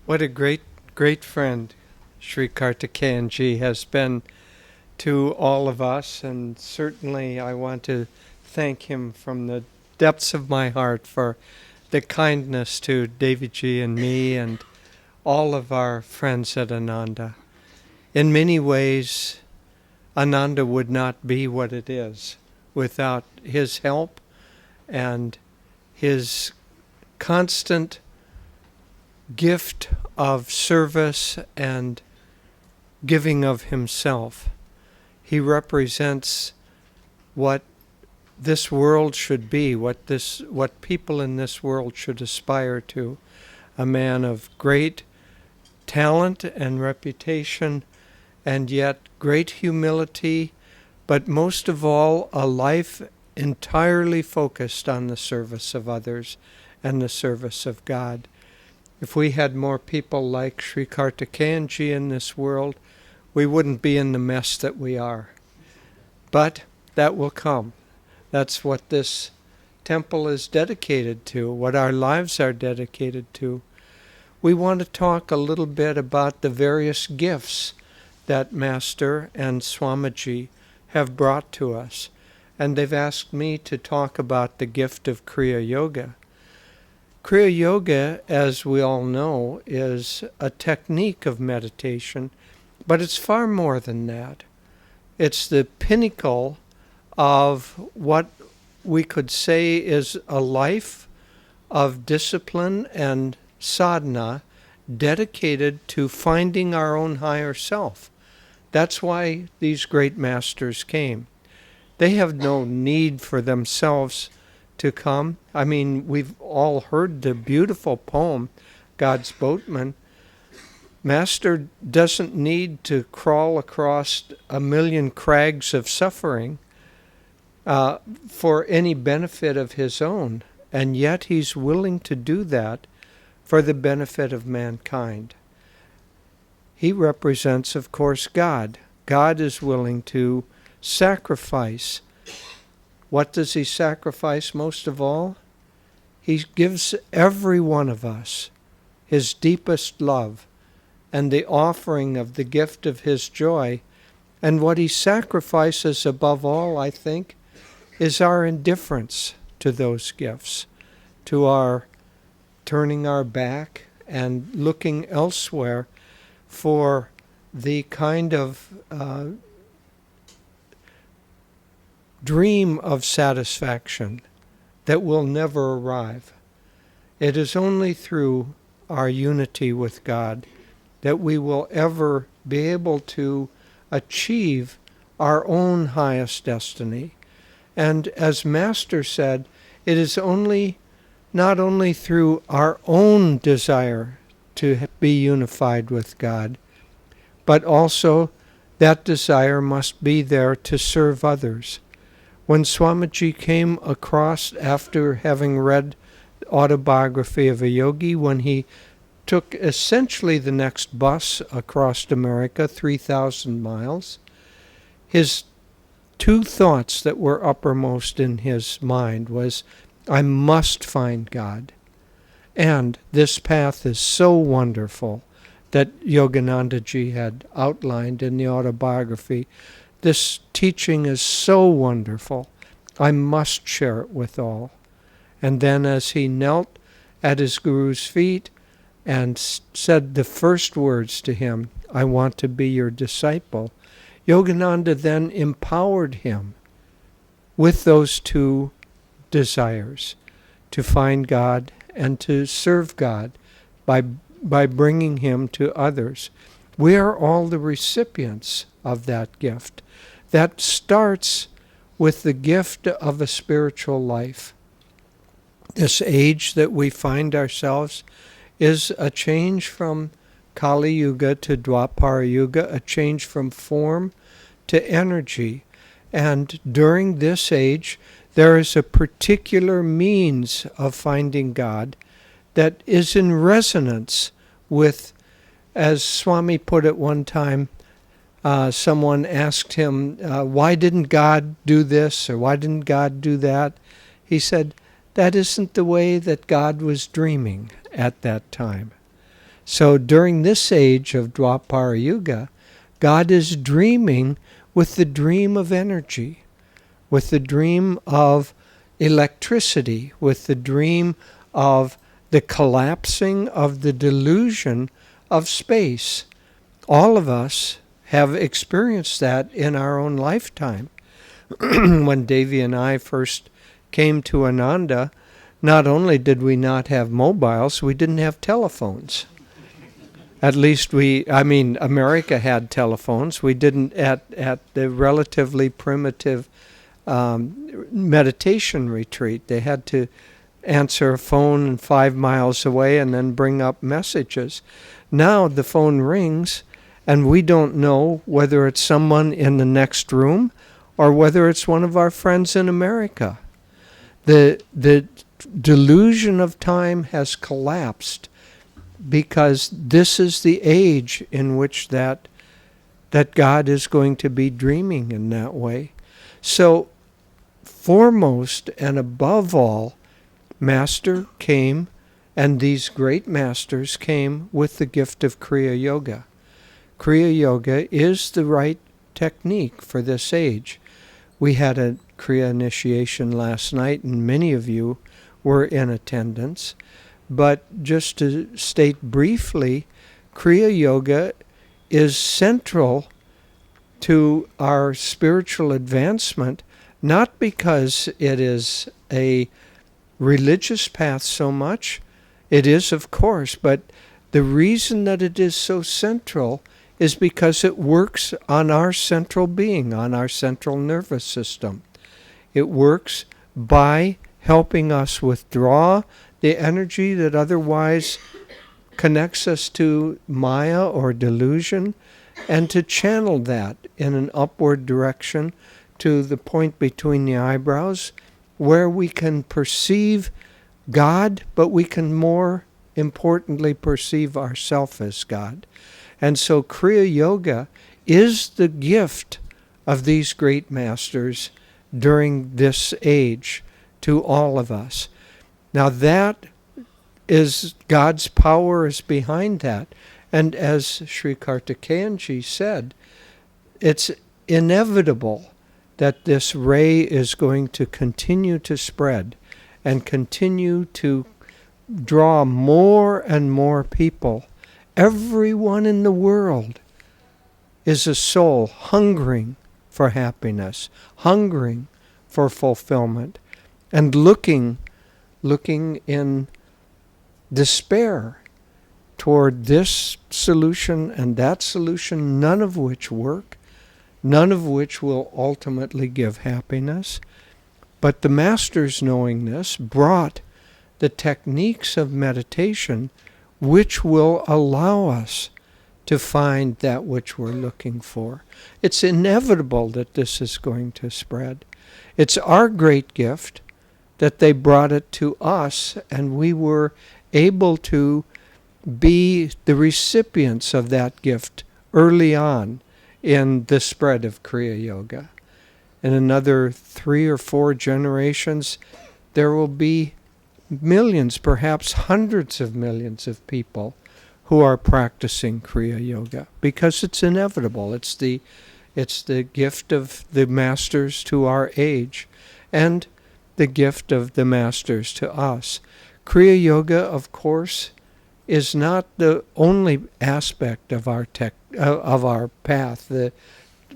What a great friend Sri Kartikeyanji has been to all of us, and certainly I want to thank him from the depths of my heart for the kindness to Davidji and me and all of our friends at Ananda. In many ways, Ananda would not be what it is without his help and his constant gift of service and giving of himself. He represents what this world should be, what people in this world should aspire to. A man of great talent and reputation, and yet great humility, but most of all, a life entirely focused on the service of others and the service of God. If we had more people like Sri Kartikeyanji in this world, we wouldn't be in the mess that we are. But that will come. That's what this temple is dedicated to, what our lives are dedicated to. We want to talk a little bit about the various gifts that Master and Swamiji have brought to us. And they've asked me to talk about the gift of Kriya Yoga. Kriya Yoga, as we all know, is a technique of meditation, but it's far more than that. It's the pinnacle of what we could say is a life of discipline and sadhana dedicated to finding our own higher self. That's why these great masters came. They have no need for themselves to come. I mean, we've all heard the beautiful poem, God's Boatman. Master doesn't need to crawl across a million crags of suffering for any benefit of his own, and yet he's willing to do that for the benefit of mankind. He represents, of course, God. God is willing to sacrifice. What does he sacrifice most of all? He gives every one of us his deepest love and the offering of the gift of his joy. And what he sacrifices above all, I think, is our indifference to those gifts, to our turning our back and looking elsewhere for the kind of dream of satisfaction that will never arrive. It is only through our unity with God that we will ever be able to achieve our own highest destiny. And as Master said, it is not only through our own desire to be unified with God, but also that desire must be there to serve others. When Swamiji came across, after having read Autobiography of a Yogi, when he took essentially the next bus across America, 3,000 miles, his two thoughts that were uppermost in his mind was, I must find God. And this path is so wonderful that Yoganandaji had outlined in the autobiography. This teaching is so wonderful. I must share it with all. And then as he knelt at his guru's feet and said the first words to him, I want to be your disciple, Yogananda then empowered him with those two desires, to find God and to serve God by bringing him to others. We are all the recipients of that gift. That starts with the gift of a spiritual life. This age that we find ourselves is a change from Kali Yuga to Dwapara Yuga, a change from form to energy. And during this age, there is a particular means of finding God that is in resonance with, as Swami put it one time, someone asked him, why didn't God do this or why didn't God do that? He said, that isn't the way that God was dreaming at that time. So during this age of Dwapara Yuga, God is dreaming with the dream of energy, with the dream of electricity, with the dream of the collapsing of the delusion of space. All of us have experienced that in our own lifetime. When Devi and I first came to Ananda, not only did we not have mobiles, we didn't have telephones. At least America had telephones. We didn't at the relatively primitive meditation retreat. They had to answer a phone 5 miles away and then bring up messages. Now the phone rings and we don't know whether it's someone in the next room or whether it's one of our friends in America. The delusion of time has collapsed because this is the age in which that God is going to be dreaming in that way. So foremost and above all, Master came, and these great masters came with the gift of Kriya Yoga. Kriya Yoga is the right technique for this age. We had a Kriya initiation last night, and many of you were in attendance. But just to state briefly, Kriya Yoga is central to our spiritual advancement, not because it is a religious path so much. It is, of course, but the reason that it is so central is because it works on our central being, on our central nervous system. It works by helping us withdraw the energy that otherwise connects us to Maya or delusion, and to channel that in an upward direction to the point between the eyebrows where we can perceive God, but we can more importantly perceive ourselves as God. And so Kriya Yoga is the gift of these great masters during this age to all of us. Now that is God's power is behind that. And as Sri Kartikeyanji said, it's inevitable that this ray is going to continue to spread and continue to draw more and more people. Everyone in the world is a soul hungering for happiness, hungering for fulfillment, and looking in despair toward this solution and that solution, none of which work, none of which will ultimately give happiness. But the masters, knowing this, brought the techniques of meditation which will allow us to find that which we're looking for. It's inevitable that this is going to spread. It's our great gift that they brought it to us, and we were able to be the recipients of that gift early on in the spread of Kriya Yoga. In another 3 or 4 generations, there will be millions, perhaps hundreds of millions of people who are practicing Kriya Yoga, because it's inevitable. It's the gift of the masters to our age, and the gift of the masters to us. Kriya Yoga, of course, is not the only aspect of our path, the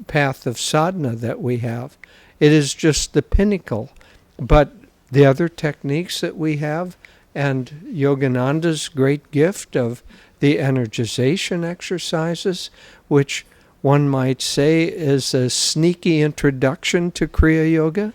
path of sadhana that we have. It is just the pinnacle. But the other techniques that we have, and Yogananda's great gift of the energization exercises, which one might say is a sneaky introduction to Kriya Yoga,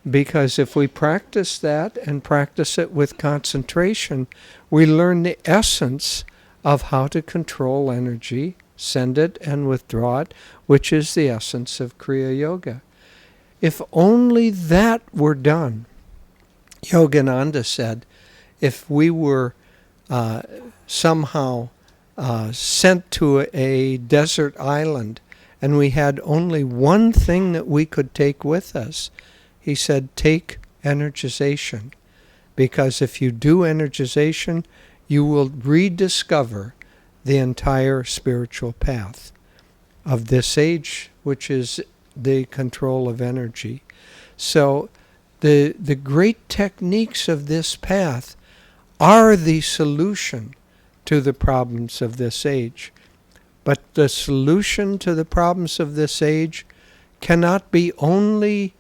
because if we practice that and practice it with concentration, we learn the essence of how to control energy, send it and withdraw it, which is the essence of Kriya Yoga. If only that were done, Yogananda said, if we were somehow sent to a desert island and we had only one thing that we could take with us, he said, take energization. Because if you do energization, you will rediscover the entire spiritual path of this age, which is the control of energy. So the great techniques of this path are the solution to the problems of this age. But the solution to the problems of this age cannot be only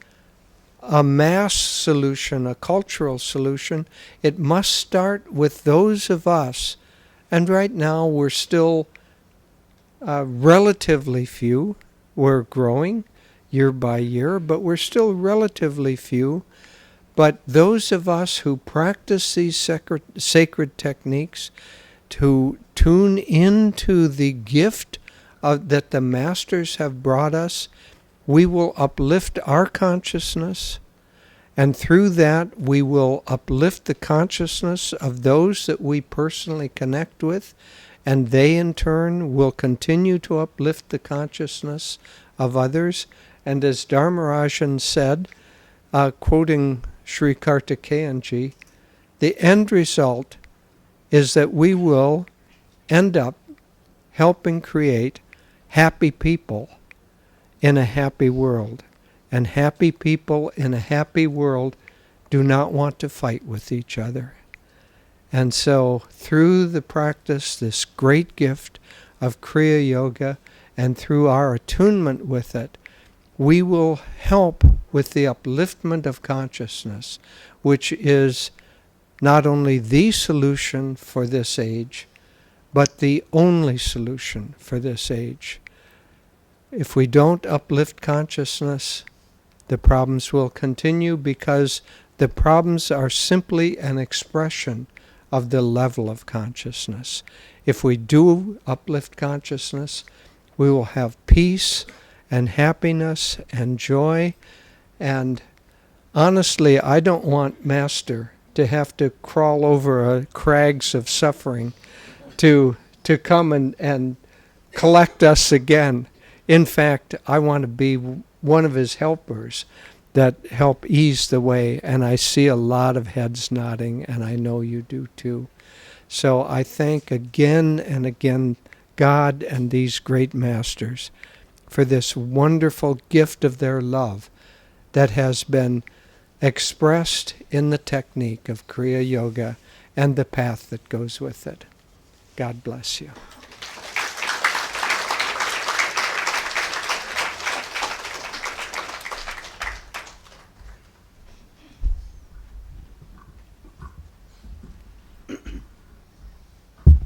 a mass solution, a cultural solution. It must start with those of us, and right now we're still relatively few. We're growing year by year, but we're still relatively few. But those of us who practice these sacred techniques, to tune into the gift that the masters have brought us, we will uplift our consciousness, and through that we will uplift the consciousness of those that we personally connect with, and they in turn will continue to uplift the consciousness of others. And as Dharmarajan said, quoting Sri Kartikeyanji, the end result is that we will end up helping create happy people in a happy world. And happy people in a happy world do not want to fight with each other. And so through the practice, this great gift of Kriya Yoga, and through our attunement with it, we will help with the upliftment of consciousness, which is not only the solution for this age, but the only solution for this age. If we don't uplift consciousness, the problems will continue, because the problems are simply an expression of the level of consciousness. If we do uplift consciousness, we will have peace and happiness and joy. And honestly, I don't want Master to have to crawl over crags of suffering to come and collect us again. In fact, I want to be one of his helpers that help ease the way. And I see a lot of heads nodding, and I know you do too. So I thank again and again God and these great masters for this wonderful gift of their love that has been expressed in the technique of Kriya Yoga and the path that goes with it. God bless you.